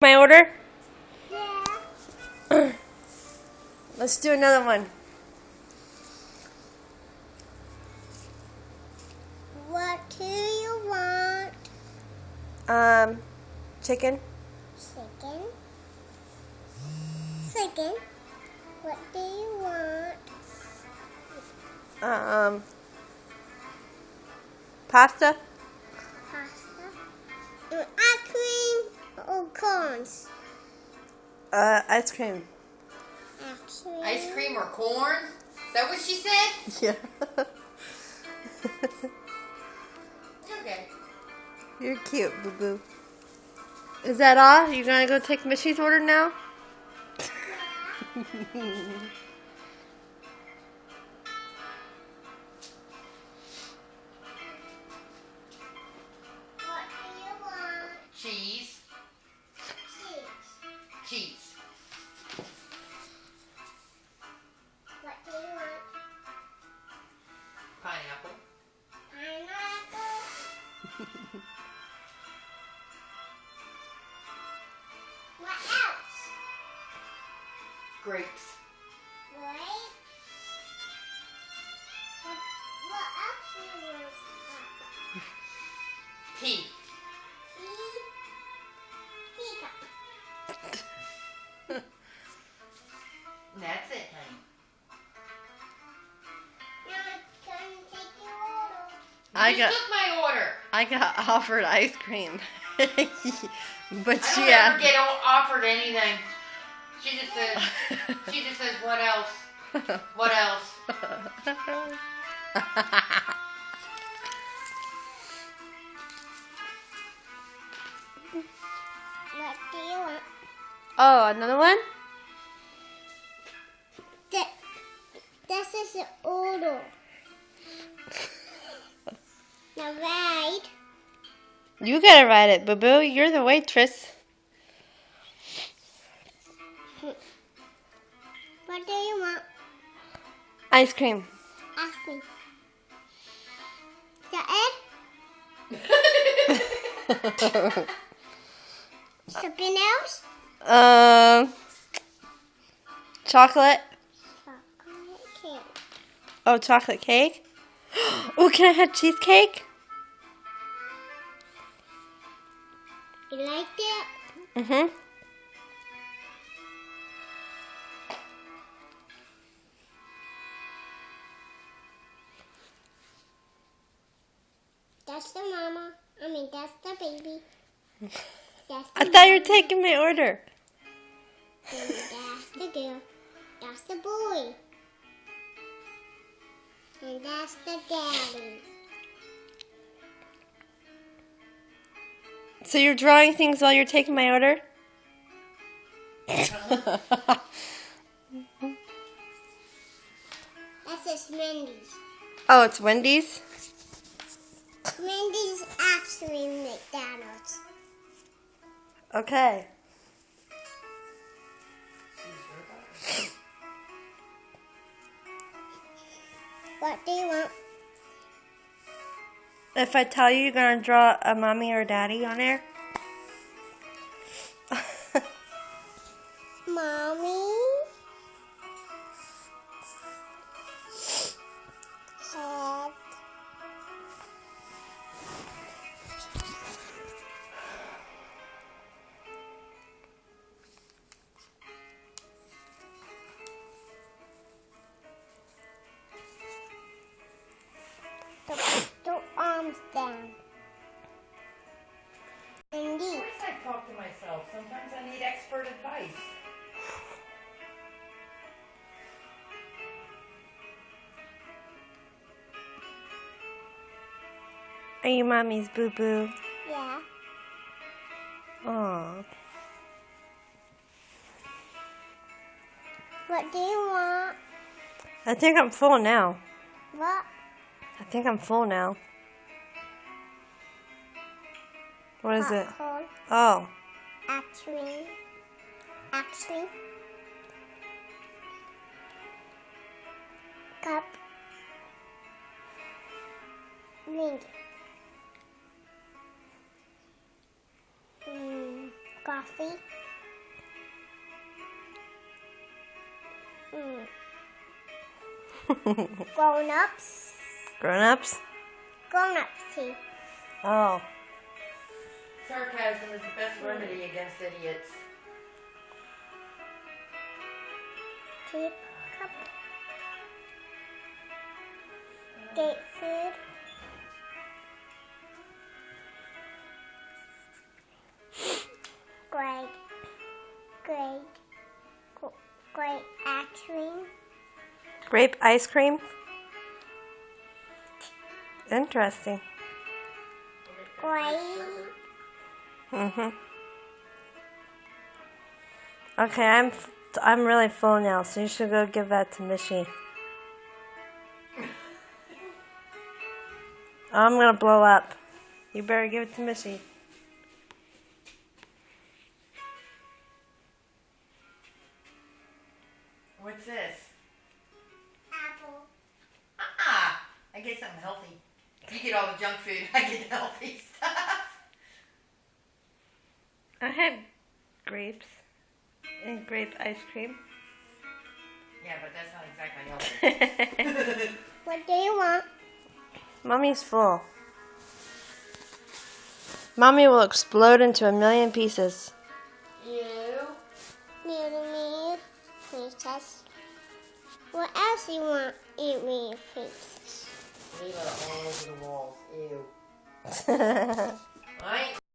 My order? Yeah. Let's do another one. What do you want? Chicken. Chicken. Chicken. What do you want? Pasta. Pasta. Ice cream or corns? Ice cream. Actually. Ice cream or corn? Is that what she said? Yeah. Okay. You're cute, Boo Boo. Is that all? You gonna go take Mishy's order now? What do you want? Cheese. Cheese. Cheese. What do you want? Pineapple. Pineapple. What else? Grapes. Right? What else do you want? Tea. Teacup. That's it, honey. Now can you take your order? I You got took my order. I got offered ice cream. But I she don't ever asked. get offered anything. She just says, what else? What else? What do you want? Oh, another one? This is the order. Now right. You gotta write it, Boo Boo. You're the waitress. What do you want? Ice cream. Ask me. Is that it? Something else? Chocolate. Chocolate cake. Oh, chocolate cake. Oh, can I have cheesecake? You like it? Mhm. That's the mama. That's the baby. That's the I thought you were mama. taking my order. And that's the girl. That's the boy. And that's the daddy. So you're drawing things while you're taking my order? That's just Mindy's. Oh, it's Wendy's? Mindy's actually McDonald's. Okay. What do you want? If I tell you, you're going to draw a mommy or daddy on there? Mommy. Head. Put the arms down. And these. Of course I talk to myself. Sometimes I need expert advice. Are you mommy's Boo Boo? Yeah. Aw. What do you want? I think I'm full now. What? I think I'm full now. What is it? Popcorn. Oh. Actually. Cup. Ring. coffee. Grown-ups. Grown-ups? Grown-ups tea. Oh. Sarcasm is the best remedy against idiots. Teacup. Date food. Great ice cream. Grape ice cream? Interesting. Great. Okay, I'm really full now, so you should go give that to Mishy. I'm gonna blow up. You better give it to Mishy. What's this? Apple. I get something healthy. You get all the junk food. I get the healthy stuff. I had grapes and grape ice cream. Yeah, but that's not exactly healthy. What do you want? Mommy's full. Mommy will explode into a million pieces. You. Little me, princess. What else you want? Eat me, princess. Leave it all over the walls. Ew. Alright.